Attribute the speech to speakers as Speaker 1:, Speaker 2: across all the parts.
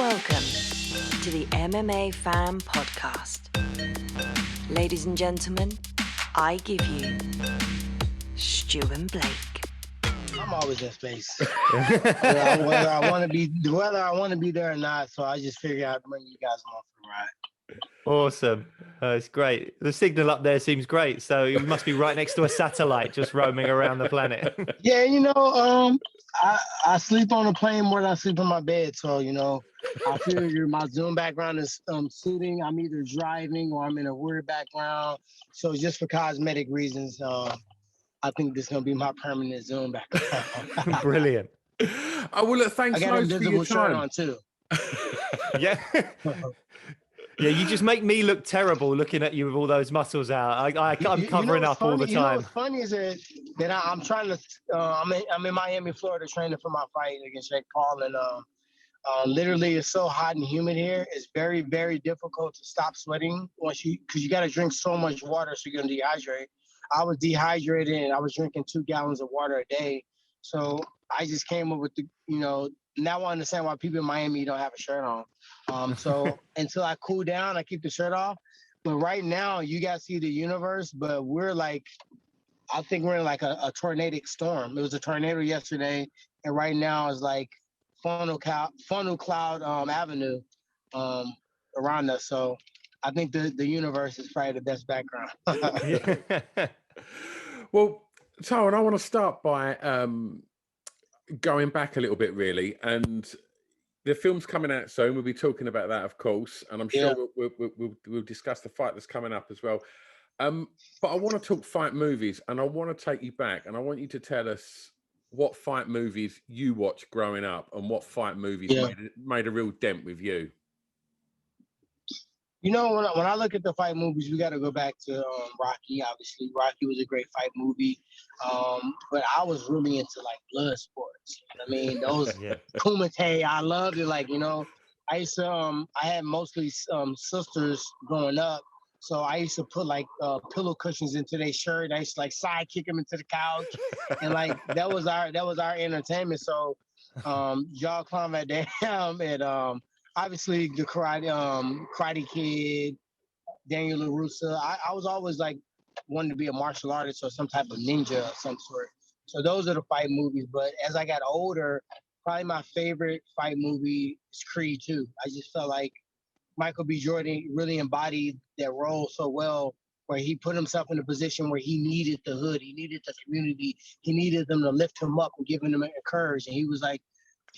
Speaker 1: Welcome to the MMA Fan Podcast. Ladies and gentlemen, I give you Stu and Blake.
Speaker 2: I'm always in space. whether I want to be there or not. So I just figured I'd bring you guys along for the ride.
Speaker 3: Awesome. It's great. The signal up there seems great. So you must be right next to a satellite just roaming around the planet.
Speaker 2: Yeah, I sleep on a plane more than I sleep in my bed. So, I figure my Zoom background is suiting. I'm either driving or I'm in a weird background. So just for cosmetic reasons, I think this is going to be my permanent Zoom background.
Speaker 3: Brilliant.
Speaker 4: Oh, well, look, thanks
Speaker 2: I got an
Speaker 4: loads for your
Speaker 2: invisible shirt
Speaker 4: time.
Speaker 2: on too.
Speaker 3: Yeah. Yeah, you just make me look terrible looking at you with all those muscles out. I'm covering up all the time.
Speaker 2: What's funny is that I'm trying to. I'm in Miami, Florida, training for my fight against Jake Paul, and literally it's so hot and humid here. It's very, very difficult to stop sweating because you got to drink so much water, so you're gonna dehydrate. I was dehydrated and I was drinking 2 gallons of water a day, so I just came up with now I understand why people in Miami don't have a shirt on. So until I cool down, I keep the shirt off. But right now, you guys see the universe, but I think we're in like a tornadic storm. It was a tornado yesterday, and right now it's like funnel cloud avenue around us. So I think the universe is probably the best background.
Speaker 4: Well, Tyron, I want to start by going back a little bit, really. And the film's coming out soon. We'll be talking about that, of course. And I'm sure we'll discuss the fight that's coming up as well. But I want to talk fight movies, and I want to take you back, and I want you to tell us what fight movies you watched growing up and what fight movies made a real dent with you.
Speaker 2: When I look at the fight movies, we got to go back to Rocky. Obviously, Rocky was a great fight movie, but I was really into like blood sports. I mean, those Kumite, I loved it. I used to. I had mostly sisters growing up, so I used to put like pillow cushions into their shirt. I used to like side kick them into the couch, and like that was our entertainment. So, Jaw Van Damme and obviously the Karate Kid, Daniel LaRusso. I was always like wanting to be a martial artist or some type of ninja of some sort. So those are the fight movies. But as I got older, probably my favorite fight movie is Creed 2. I just felt like Michael B. Jordan really embodied that role so well, where he put himself in a position where he needed the hood, he needed the community, he needed them to lift him up and give him courage. And he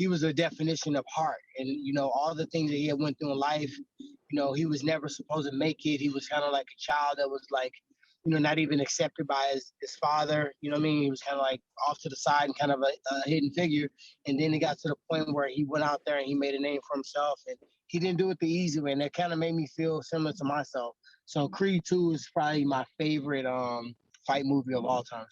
Speaker 2: was a definition of heart, and all the things that he had went through in life. He was never supposed to make it. He was kind of like a child that was like, not even accepted by his father. You know what I mean? He was kind of like off to the side and kind of a hidden figure. And then it got to the point where he went out there and he made a name for himself, and he didn't do it the easy way. And that kind of made me feel similar to myself. So Creed 2 is probably my favorite fight movie of all time.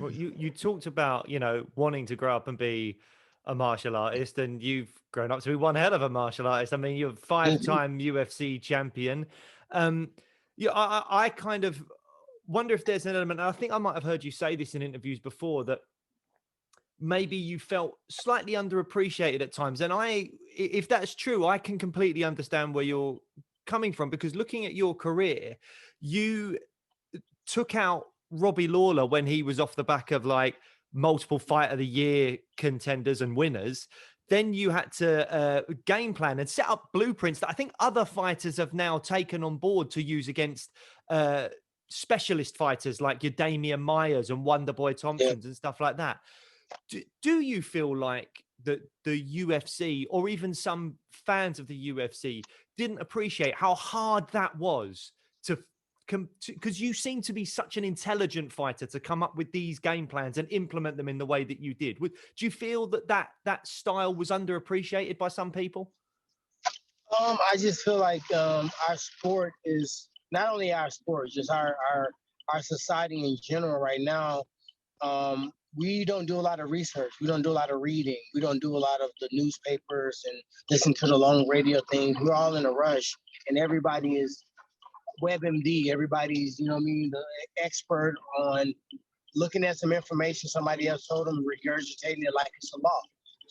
Speaker 3: Well, you talked about wanting to grow up and be a martial artist, and you've grown up to be one hell of a martial artist. I mean, you're a 5-time UFC champion. I kind of wonder if there's an element, and I think I might have heard you say this in interviews before, that maybe you felt slightly underappreciated at times. And if that's true, I can completely understand where you're coming from, because looking at your career, you took out Robbie Lawler when he was off the back of like multiple fight of the year contenders and winners. Then you had to game plan and set up blueprints that I think other fighters have now taken on board to use against specialist fighters like your Damian Myers and Wonderboy Thompsons and stuff like that. Do you feel like that the UFC, or even some fans of the UFC, didn't appreciate how hard that was because you seem to be such an intelligent fighter to come up with these game plans and implement them in the way that you did? Do you feel that style was underappreciated by some people?
Speaker 2: I just feel like our sport is not only our sport, just our society in general right now. We don't do a lot of research. We don't do a lot of reading. We don't do a lot of the newspapers and listen to the long radio things. We're all in a rush, and everybody is WebMD. Everybody's, the expert on looking at some information somebody else told them, regurgitating it like it's a law.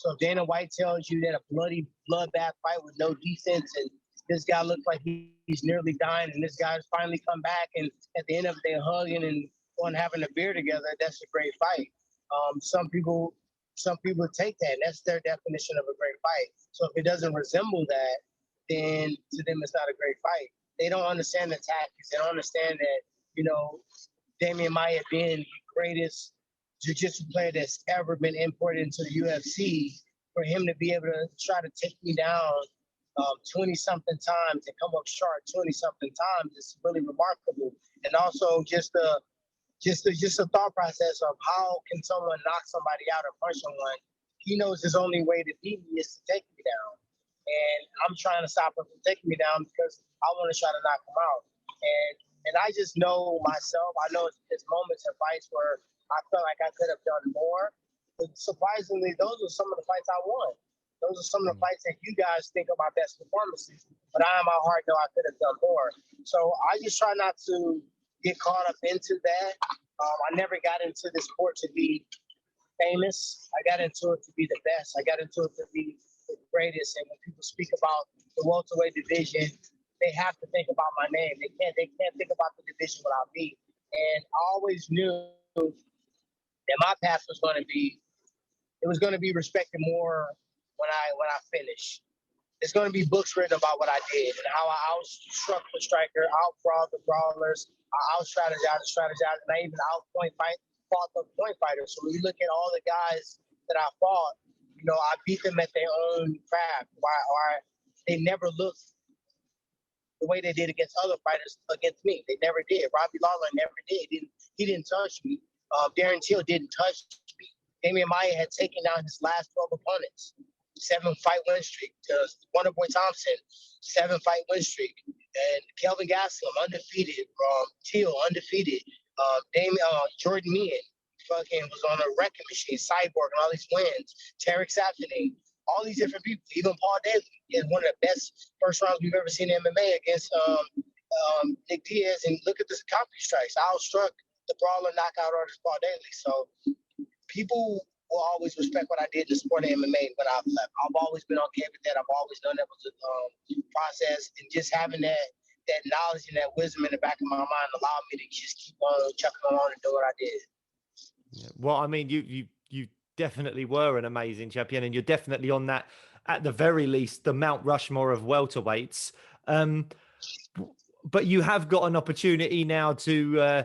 Speaker 2: So if Dana White tells you that a bloody bloodbath fight with no defense and this guy looks like he's nearly dying and this guy's finally come back and at the end of it they're hugging and going having a beer together, that's a great fight. Some people take that. That's their definition of a great fight. So if it doesn't resemble that, then to them it's not a great fight. They don't understand the tactics. They don't understand that, Damian Maia being the greatest jiu-jitsu player that's ever been imported into the UFC, for him to be able to try to take me down 20-something times and come up short 20-something times is really remarkable. And also just a thought process of how can someone knock somebody out or punch someone. He knows his only way to beat me is to take me down. And I'm trying to stop him from taking me down because I want to try to knock him out. And I just know myself. I know there's moments in fights where I felt like I could have done more. But surprisingly, those are some of the fights I won. Those are some of the fights that you guys think are my best performances. But I, in my heart, know I could have done more. So I just try not to get caught up into that. I never got into the sport to be famous. I got into it to be the best. I got into it to be the greatest. And when people speak about the welterweight division, they have to think about my name. They can't think about the division without me. And I always knew that my path was going to be respected more when I finish. There's going to be books written about what I did and how I outstruck the striker, outbrawled the brawlers, I out-strategized, and I even fought the point fighters. So when you look at all the guys that I fought, I beat them at their own craft. Or they never looked the way they did against other fighters against me. They never did. Robbie Lawler never did. He didn't touch me. Darren Till didn't touch me. Damian Maia had taken down his last 12 opponents. 7-fight win streak. Wonderboy Thompson, 7-fight win streak. And Kelvin Gastelum, undefeated. Till, undefeated. Jordan Meehan, fucking was on a wrecking machine. Cyborg and all these wins. Tarek Safdie, all these different people. Even Paul Daly is one of the best first rounds we've ever seen in MMA against Nick Diaz. And look at the copy strikes. I outstruck the brawler knockout artist Paul Daly. So people will always respect what I did in the sport of MMA when I've left. I've always been okay with that. I've always known that was a process, and just having that knowledge and that wisdom in the back of my mind allowed me to just keep on chucking on and do what I did.
Speaker 3: Yeah. Well, I mean, you definitely were an amazing champion, and you're definitely on that, at the very least, the Mount Rushmore of welterweights. But you have got an opportunity now to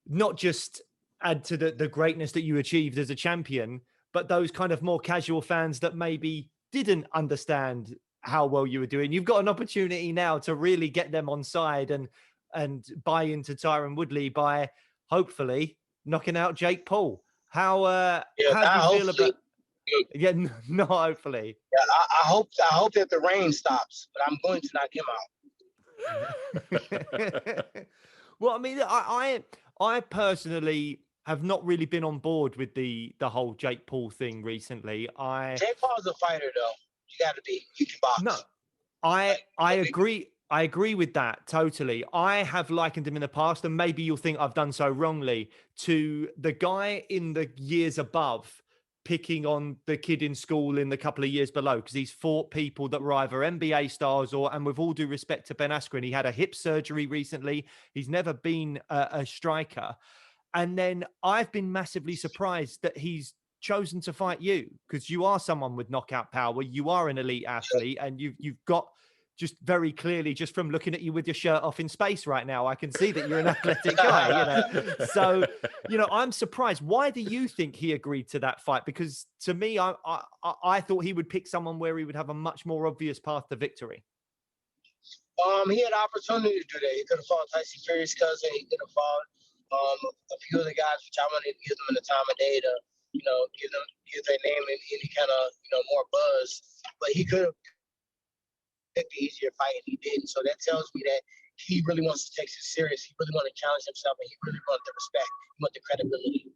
Speaker 3: not just add to the greatness that you achieved as a champion, but those kind of more casual fans that maybe didn't understand how well you were doing. You've got an opportunity now to really get them on side and buy into Tyron Woodley by hopefully knocking out Jake Paul. How do you feel about? Yeah, not hopefully.
Speaker 2: Yeah, I hope that the rain stops, but I'm going to knock him out.
Speaker 3: Well, I mean, I personally have not really been on board with the whole Jake Paul thing recently.
Speaker 2: Jake Paul's a fighter, though. You got to be. You can box.
Speaker 3: No, I agree. I agree with that totally. I have likened him in the past, and maybe you'll think I've done so wrongly, to the guy in the years above picking on the kid in school in the couple of years below, because he's fought people that were either NBA stars and with all due respect to Ben Askren, he had a hip surgery recently. He's never been a striker. And then I've been massively surprised that he's chosen to fight you, because you are someone with knockout power. You are an elite athlete, and you've got, just very clearly, just from looking at you with your shirt off in space right now, I can see that you're an athletic guy, So, I'm surprised. Why do you think he agreed to that fight? Because to me, I thought he would pick someone where he would have a much more obvious path to victory.
Speaker 2: He had an opportunity to do that. He could have fought Tyson Fury's cousin. He could have fought a few other guys, which I wanted to give them the time of day to, give their name any kind of, more buzz. But he could have picked the easier fight, and he didn't. So that tells me that he really wants to take this serious. He really wants to challenge himself, and he really wants the respect. He wants the credibility.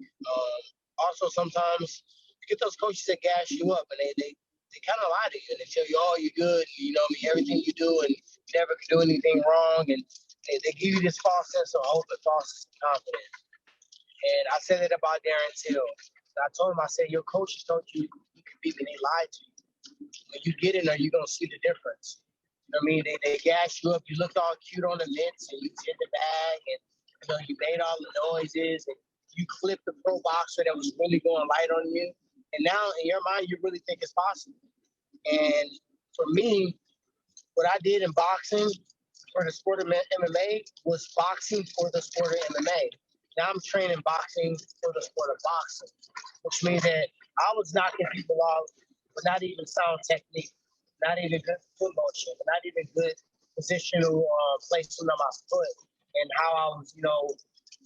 Speaker 2: Also, sometimes you get those coaches that gas you up, and they kind of lie to you, and they tell you, oh, you're good, everything you do, and you never can do anything wrong, and they give you this false sense of hope and false sense of confidence. And I said it about Darren Till. I told him, I said, your coaches told you you could Khabib, and they lied to you. When you get in there, you're gonna see the difference. You know what I mean? They gas you up. You looked all cute on the mitts, and you hit the bag, and you made all the noises, and you clipped the pro boxer that was really going light on you. And now in your mind, you really think it's possible. And for me, what I did in boxing for the sport of MMA was boxing for the sport of MMA. Now I'm training boxing for the sport of boxing, which means that I was knocking people off with not even sound technique, not even good foot motion, not even good positional placement of my foot, and how I was,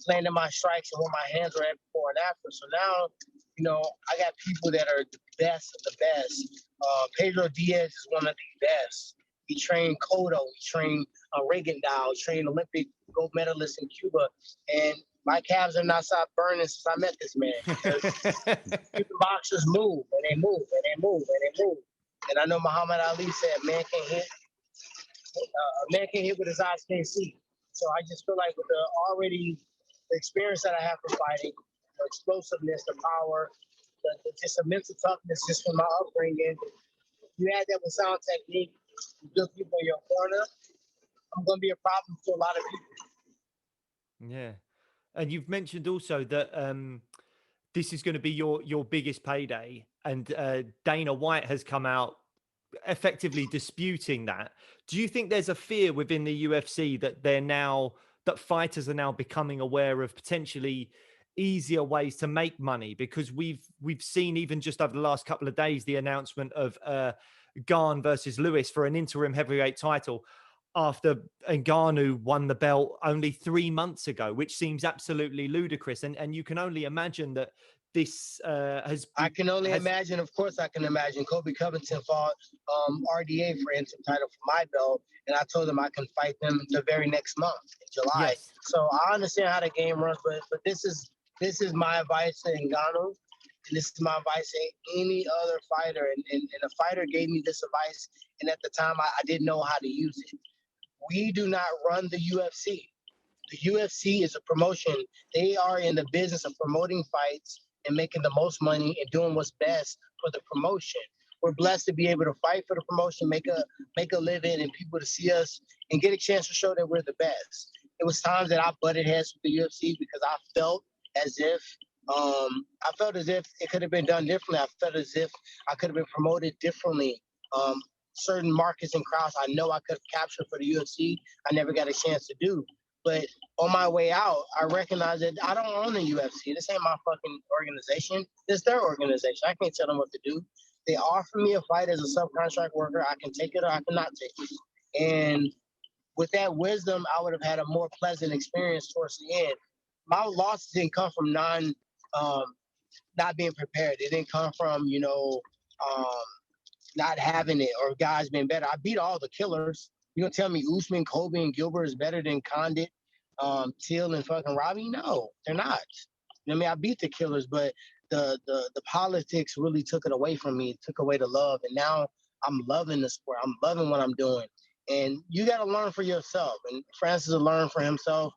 Speaker 2: landing my strikes and where my hands were at before and after. So now, I got people that are the best of the best. Pedro Diaz is one of the best. He trained Cotto, he trained Reagan-Dow, trained Olympic gold medalist in Cuba, and my calves are not stopped burning since I met this man. Cuban boxers move, and they move, and they move, and they move. And I know Muhammad Ali said, "Man can't hit. A man can't hit with his eyes can't see." So I just feel like with the experience that I have for fighting, the explosiveness, the power, just a mental toughness, just from my upbringing. You add that with sound technique, good people in your corner, I'm going to be a problem to a lot of people.
Speaker 3: Yeah. And you've mentioned also that this is going to be your biggest payday. And Dana White has come out effectively disputing that. Do you think there's a fear within the UFC that fighters are now becoming aware of potentially easier ways to make money? Because we've seen, even just over the last couple of days, the announcement of Garn versus Lewis for an interim heavyweight title after Ngannou won the belt only 3 months ago, which seems absolutely ludicrous. And you can only imagine that this
Speaker 2: I can only imagine, of course I can imagine. Kobe Covington fought RDA for interim title for my belt, and I told him I can fight them the very next month in July.
Speaker 3: Yes.
Speaker 2: So I understand how the game runs, but this is my advice to Ngannou, and this is my advice to any other fighter. And a fighter gave me this advice, and at the time I didn't know how to use it. We do not run the UFC. The UFC is a promotion. They are in the business of promoting fights and making the most money and doing what's best for the promotion. We're blessed to be able to fight for the promotion, make a living, and people to see us and get a chance to show that we're the best. It was times that I butted heads with the UFC because I felt as if it could have been done differently. I felt as if I could have been promoted differently. Certain markets and crowds I know I could have captured for the UFC, I never got a chance to do. But on my way out, I recognize that I don't own the UFC. This ain't my fucking organization. It's their organization. I can't tell them what to do. They offer me a fight as a subcontract worker. I can take it or I cannot take it. And with that wisdom, I would have had a more pleasant experience towards the end. My losses didn't come from not being prepared. It didn't come from, not having it or guys being better. I beat all the killers. You gonna tell me Usman, Kobe, and Gilbert is better than Condit, Till, and fucking Robbie? No, they're not. I mean, I beat the killers, but the politics really took it away from me. It took away the love, and now I'm loving the sport. I'm loving what I'm doing, and you got to learn for yourself. And Francis will learn for himself.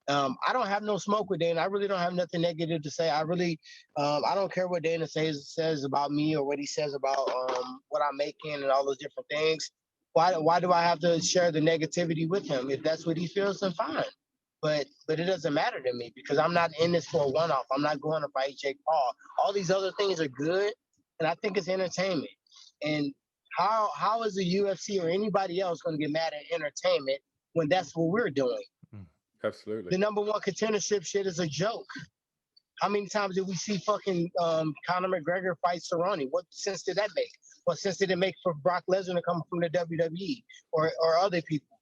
Speaker 2: I don't have no smoke with Dana. I really don't have nothing negative to say. I don't care what Dana says about me or what he says about what I'm making and all those different things. Why do I have to share the negativity with him? If that's what he feels, then fine. But it doesn't matter to me because I'm not in this for a one-off. I'm not going to fight Jake Paul. All these other things are good, and I think it's entertainment. And how is the UFC or anybody else going to get mad at entertainment when that's what we're doing?
Speaker 4: Absolutely.
Speaker 2: The number one contendership shit is a joke. How many times did we see fucking Conor McGregor fight Cerrone? What sense did that make? What sense did it make for Brock Lesnar to come from the WWE or other people?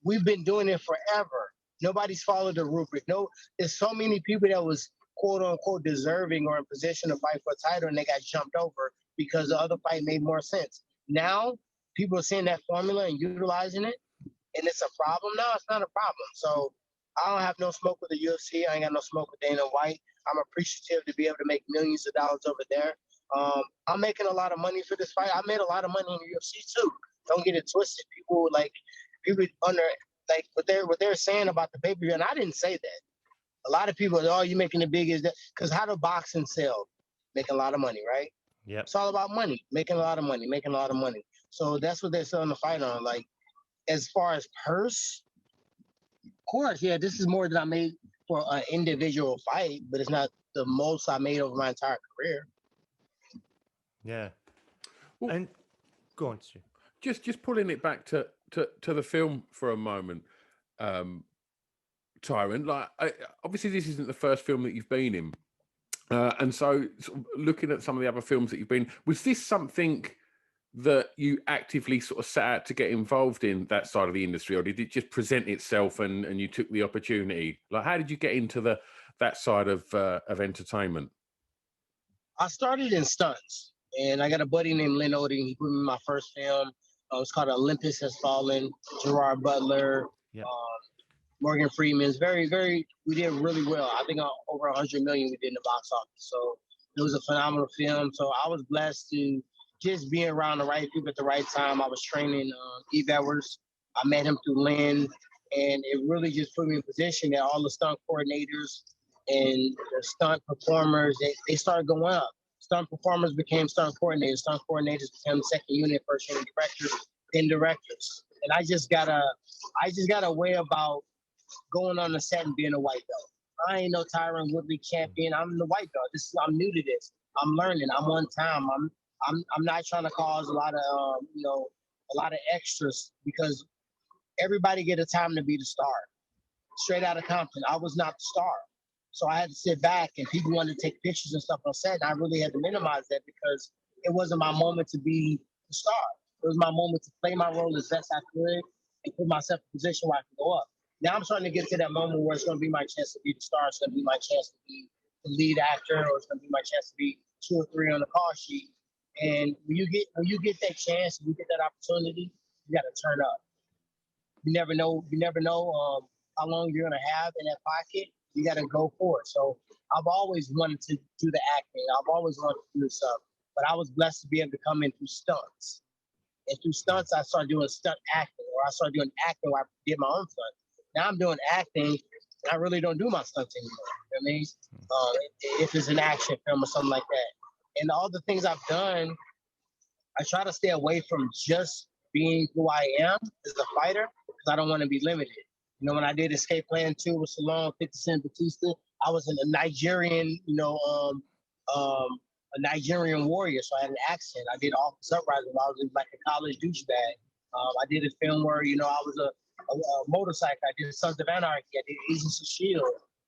Speaker 2: We've been doing it forever. Nobody's followed the rubric. No, there's so many people that was quote unquote deserving or in position to fight for a title and they got jumped over because the other fight made more sense. Now people are seeing that formula and utilizing it, and it's a problem. No, it's not a problem. So I don't have no smoke with the UFC. I ain't got no smoke with Dana White. I'm appreciative to be able to make millions of dollars over there. I'm making a lot of money for this fight. I made a lot of money in the UFC too. Don't get it twisted. People what they're saying about the pay-per-view, and I didn't say that. A lot of people, you making the biggest, because how do boxing sell? Making a lot of money, right?
Speaker 3: Yeah.
Speaker 2: It's all about money, making a lot of money. So that's what they're selling the fight on. Like, as far as purse, of course, yeah, this is more than I made for an individual fight, but it's not the most I made over my entire career.
Speaker 3: Yeah.
Speaker 4: Well,
Speaker 3: And go on, Stu.
Speaker 4: Just pulling it back to the film for a moment, Tyron. Like, obviously, this isn't the first film that you've been in, and so sort of looking at some of the other films that you've been, was this something that you actively sort of set out to get involved in, that side of the industry, or did it just present itself and you took the opportunity? Like, how did you get into that side of entertainment?
Speaker 2: I started in stunts, and I got a buddy named Lynn Oding. He put me in my first film. It's called Olympus Has Fallen. Gerard Butler,
Speaker 3: Yep.
Speaker 2: Morgan Freeman's very, very. We did really well. I think over 100 million we did in the box office. So it was a phenomenal film. So I was blessed to just be around the right people at the right time. I was training Eve Edwards. I met him through Lynn, and it really just put me in position that all the stunt coordinators and the stunt performers, they started going up. Stunt performers became stunt coordinators. Stunt coordinators became second unit, first unit directors, then directors. And I just got a way about going on the set and being a white belt. I ain't no Tyron Woodley champion. I'm the white belt. I'm new to this. I'm learning. I'm on time. I'm not trying to cause a lot of extras, because everybody get a time to be the star. Straight out of Compton, I was not the star. So I had to sit back, and people wanted to take pictures and stuff on set. And I really had to minimize that, because it wasn't my moment to be the star. It was my moment to play my role as best I could and put myself in a position where I could go up. Now I'm starting to get to that moment where it's going to be my chance to be the star. It's going to be my chance to be the lead actor, or it's going to be my chance to be 2 or 3 on the call sheet. And when you get that chance, when you get that opportunity, you got to turn up. You never know how long you're going to have in that pocket. You got to go for it. So I've always wanted to do the acting. I've always wanted to do stuff. But I was blessed to be able to come in through stunts. And through stunts, I started doing stunt acting, or I started doing acting where I did my own stunts. Now I'm doing acting, and I really don't do my stunts anymore. You know what I mean? If it's an action film or something like that. And all the things I've done, I try to stay away from just being who I am as a fighter, because I don't want to be limited. You know, when I did Escape Plan 2 with Stallone, 50 Cent, Batista, I was in a Nigerian, a Nigerian warrior, so I had an accent. I did Office Uprising. I was like a college douchebag. I did a film where, I was a motorcycle. I did Sons of Anarchy. I did Agents of S.H.I.E.L.D.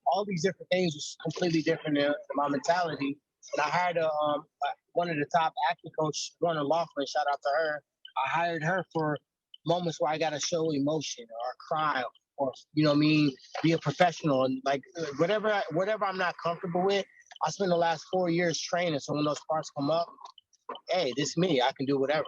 Speaker 2: All these different things was completely different in my mentality. And I hired one of the top acting coaches, Ronna Laughlin, shout out to her. I hired her for moments where I got to show emotion or cry, or be a professional, and like whatever I'm not comfortable with. I spent the last 4 years training, so when those parts come up, hey, this is me. I can do whatever.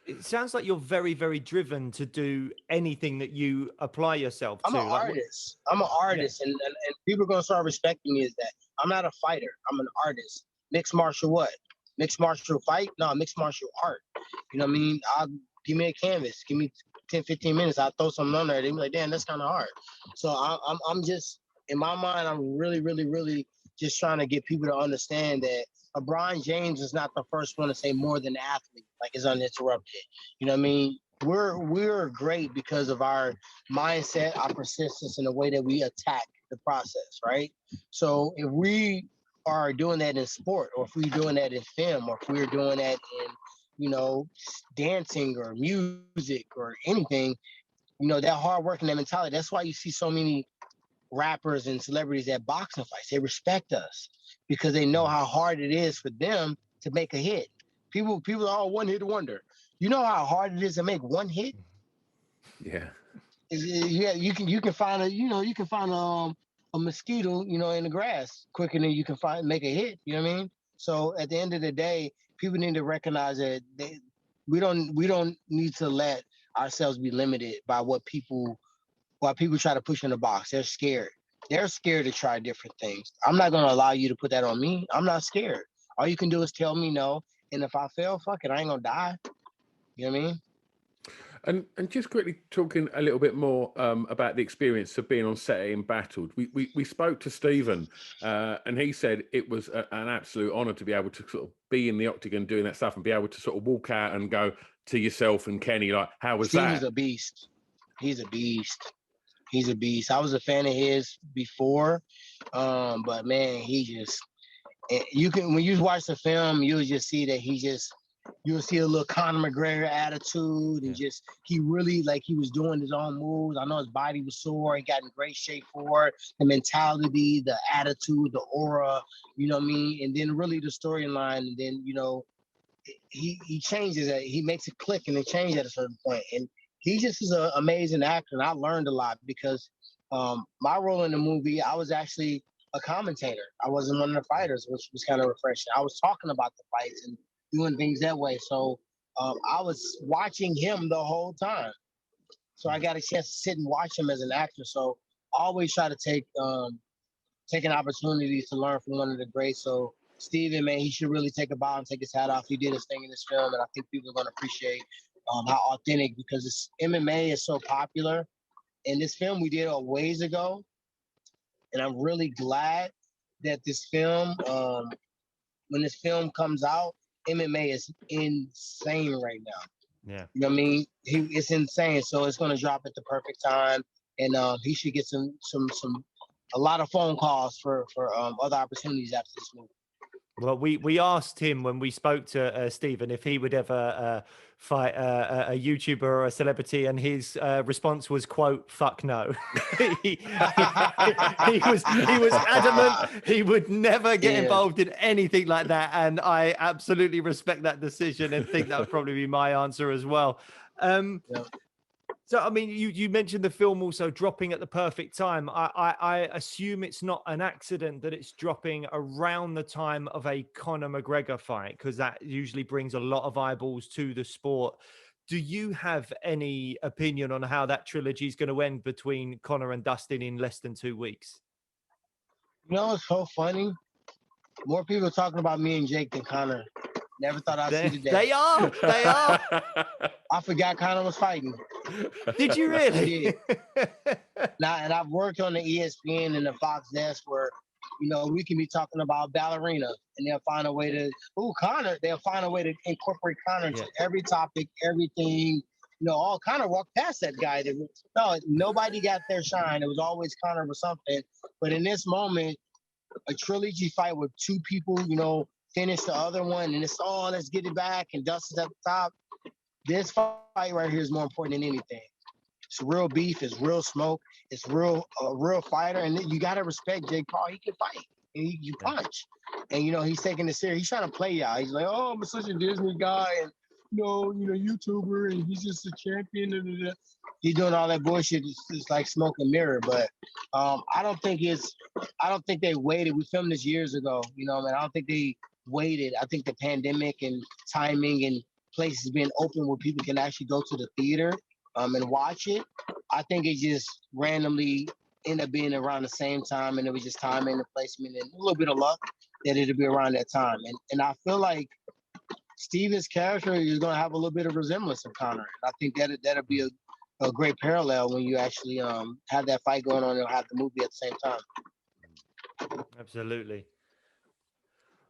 Speaker 3: It sounds like you're very, very driven to do anything that you apply yourself to.
Speaker 2: I'm an artist. I'm an artist, yeah. and people are gonna start respecting me as that. I'm not a fighter. I'm an artist. Mixed martial what? Mixed martial fight? No, mixed martial art. You know what I mean? Give me a canvas. Give me 10, 15 minutes. I'll throw something on there. They be like, damn, that's kind of hard. So I'm just, in my mind, I'm really, really, really just trying to get people to understand that LeBron James is not the first one to say more than an athlete, like it's uninterrupted. You know what I mean? We're great because of our mindset, our persistence, and the way that we attack the process, right? So if we are doing that in sport, or if we're doing that in film, or if we're doing that in, dancing or music or anything, that hard work and that mentality. That's why you see so many rappers and celebrities at boxing fights. They respect us because they know how hard it is for them to make a hit. People are one hit wonder. You know how hard it is to make one hit?
Speaker 4: Yeah.
Speaker 2: Yeah, you can find a mosquito, in the grass quicker than you can make a hit. You know what I mean? So at the end of the day, people need to recognize that we don't need to let ourselves be limited by what people try to push in the box. They're scared. They're scared to try different things. I'm not going to allow you to put that on me. I'm not scared. All you can do is tell me no. And if I fail, fuck it. I ain't going to die. You know what I mean?
Speaker 4: And just quickly talking a little bit more about the experience of being on set at Embattled. We spoke to Stephen, and he said it was an absolute honour to be able to sort of be in the octagon doing that stuff and be able to sort of walk out and go to yourself and Kenny, like, how was that?
Speaker 2: Steve is a beast. He's a beast. He's a beast. I was a fan of his before, but man, he just, you can, when you watch the film, you'll just see that you'll see a little Conor McGregor attitude, and just, he really, like, he was doing his own moves. I know his body was sore. He got in great shape for it. The mentality, the attitude, the aura, you know what I mean? And then really the storyline, and then, you know, he changes it. He makes it click and it changes at a certain point. And he just is an amazing actor. And I learned a lot because my role in the movie, I was actually a commentator. I wasn't one of the fighters, which was kind of refreshing. I was talking about the fights and doing things that way. So I was watching him the whole time. So I got a chance to sit and watch him as an actor. So I always try to take an opportunity to learn from one of the greats. So Steven, man, he should really take a bow and take his hat off. He did his thing in this film, and I think people are going to appreciate how authentic, because MMA is so popular. And this film we did a ways ago, and I'm really glad that this film, when this film comes out, MMA is insane right now.
Speaker 3: Yeah,
Speaker 2: you know what I mean? It's insane. So it's going to drop at the perfect time, and he should get a lot of phone calls for other opportunities after this movie.
Speaker 3: Well, we asked him when we spoke to Stephen if he would ever fight a YouTuber or a celebrity, and his response was, quote, "Fuck no." he was adamant he would never get involved in anything like that, and I absolutely respect that decision and think that would probably be my answer as well. So, I mean, you mentioned the film also dropping at the perfect time. I assume it's not an accident that it's dropping around the time of a Conor McGregor fight, because that usually brings a lot of eyeballs to the sport. Do you have any opinion on how that trilogy is going to end between Conor and Dustin in less than 2 weeks?
Speaker 2: You know, it's so funny. More people are talking about me and Jake than Conor. Never thought I'd see the day.
Speaker 3: They are.
Speaker 2: I forgot Conor was fighting.
Speaker 3: Did you really?
Speaker 2: Now, and I've worked on the ESPN and the Fox desk where, you know, we can be talking about ballerina, and they'll find a way to, Conor, they'll find a way to incorporate Conor into every topic, everything. You know, all Conor walked past that guy. No, nobody got their shine. It was always Conor with something. But in this moment, a trilogy fight with two people, you know, finish the other one, and it's let's get it back, and Dustin's at the top. This fight right here is more important than anything. It's real beef, it's real smoke, it's real fighter, and you gotta respect Jake Paul. He can fight, and you punch, and you know he's taking it serious. He's trying to play y'all. He's like, oh, I'm such a Disney guy, and you know, YouTuber, and he's just a champion. He's doing all that bullshit. It's like smoke and mirror. But I don't think they waited. We filmed this years ago. You know, man, I don't think they waited. I think the pandemic and timing and places being open where people can actually go to the theater and watch it. I think it just randomly ended up being around the same time, and it was just timing and placement and a little bit of luck that it'd be around that time. And I feel like Steven's character is going to have a little bit of resemblance of Conor. I think that'll be a great parallel when you actually have that fight going on and have the movie at the same time.
Speaker 3: Absolutely.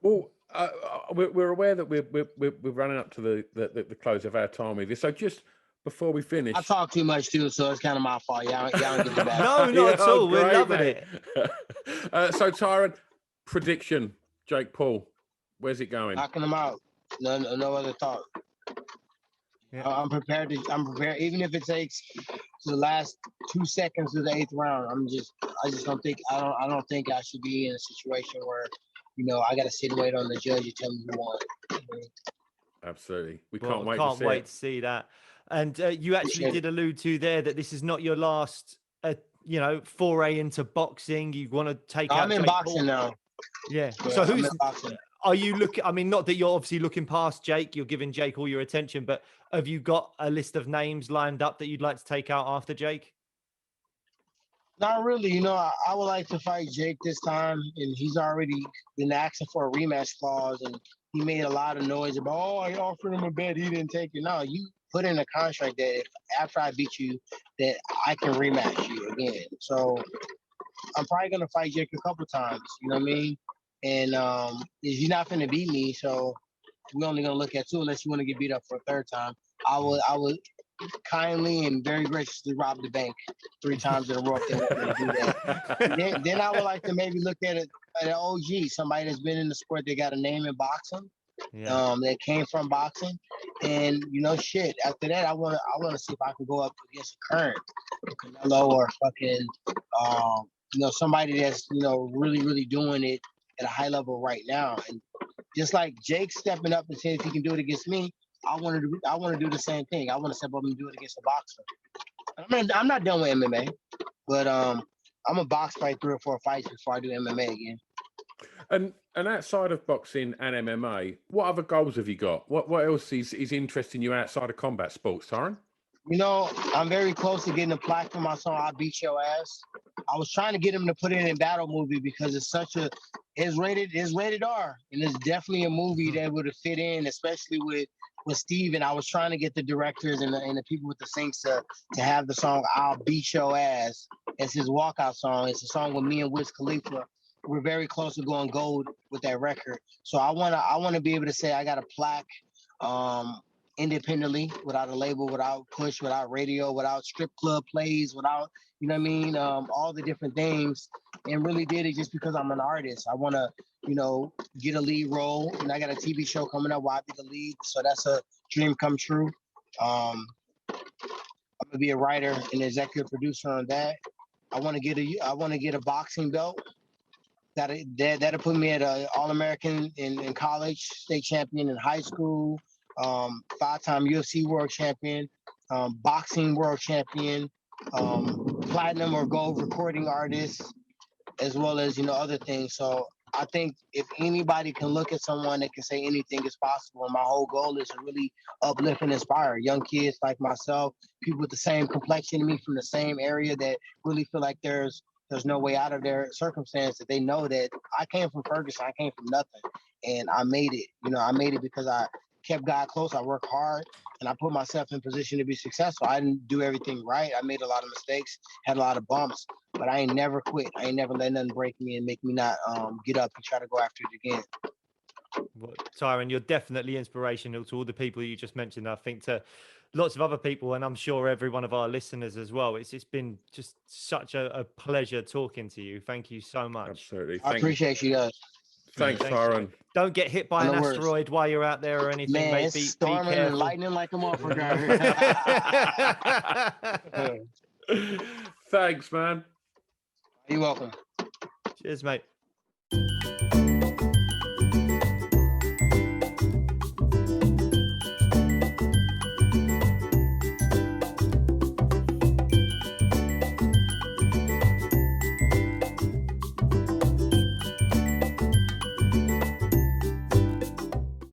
Speaker 4: Well, we're aware that we're running up to the close of our time with you. So just before we finish,
Speaker 2: I talk too much too, so it's kind of my fault. Y'all don't get the back.
Speaker 3: No, not at all. We're loving
Speaker 4: it. So Tyron, prediction: Jake Paul, where's it going?
Speaker 2: Knocking him out. No other thought. Yeah. I'm prepared. Even if it takes to the last 2 seconds of the 8th round. I don't think I should be in a situation where, you know, I got to sit and wait on the judge to tell me who won.
Speaker 4: Absolutely. We
Speaker 3: can't
Speaker 4: wait
Speaker 3: to see that. And you actually did allude to there that this is not your last, foray into boxing. You want to take out.
Speaker 2: I'm in boxing now.
Speaker 3: Yeah. So are you looking? I mean, not that you're obviously looking past Jake. You're giving Jake all your attention, but have you got a list of names lined up that you'd like to take out after Jake?
Speaker 2: Not really. You know, I would like to fight Jake this time, and he's already been asking for a rematch clause, and he made a lot of noise about, I offered him a bet, he didn't take it. No, put in a contract that if after I beat you, that I can rematch you again. So I'm probably gonna fight Jake a couple times. You know what I mean? And you're not gonna beat me, so we're only gonna look at two unless you want to get beat up for a third time. I would kindly and very graciously rob the bank 3 times in a row if they want me to do that. then I would like to maybe look at an OG, somebody that's been in the sport, they got a name in boxing.
Speaker 3: Yeah.
Speaker 2: That came from boxing, and shit. After that, I want to see if I can go up against a current Canelo or fucking, somebody that's really really doing it at a high level right now. And just like Jake stepping up and saying if he can do it against me, I want to do the same thing. I want to step up and do it against a boxer. I'm not done with MMA, but I'm a box fight 3 or 4 fights before I do MMA again.
Speaker 4: And outside of boxing and MMA, what other goals have you got? What else is interesting you outside of combat sports, Tyron?
Speaker 2: I'm very close to getting a plaque for my song "I'll Beat Your Ass." I was trying to get him to put it in Embattled movie because it's rated R, and it's definitely a movie that would have fit in, especially with Steve. And I was trying to get the directors and the people with the syncs to have the song "I'll Beat Your Ass" as his walkout song. It's a song with me and Wiz Khalifa. We're very close to going gold with that record. So I wanna be able to say I got a plaque independently, without a label, without push, without radio, without strip club plays, without all the different things, and really did it just because I'm an artist. I want to get a lead role, and I got a TV show coming up where I be the lead, so that's a dream come true. I'm gonna be a writer and executive producer on that. I want to get a boxing belt. That'll put me at an All-American in college, state champion in high school, 5-time UFC world champion, boxing world champion, platinum or gold recording artist, as well as other things. So I think if anybody can look at someone that can say anything is possible, and my whole goal is to really uplift and inspire young kids like myself, people with the same complexion to me from the same area that really feel like there's no way out of their circumstance, that they know that I came from Ferguson, I came from nothing, and I made it. I made it because I kept God close, I worked hard, and I put myself in position to be successful. I didn't do everything right. I made a lot of mistakes, had a lot of bumps, but I ain't never quit. I ain't never let nothing break me and make me not get up and try to go after it again.
Speaker 3: Well, Tyron, you're definitely inspirational to all the people you just mentioned. I think to lots of other people, and I'm sure every one of our listeners as well. It's been just such a pleasure talking to you. Thank you so much.
Speaker 4: Absolutely.
Speaker 2: I appreciate you guys.
Speaker 4: Thanks, Tyron.
Speaker 3: Don't get hit by an asteroid while you're out there or anything.
Speaker 2: Man,
Speaker 3: mate.
Speaker 2: It's storming and lightning like a motherfucker.
Speaker 4: Thanks, man.
Speaker 2: You're welcome.
Speaker 3: Cheers, mate.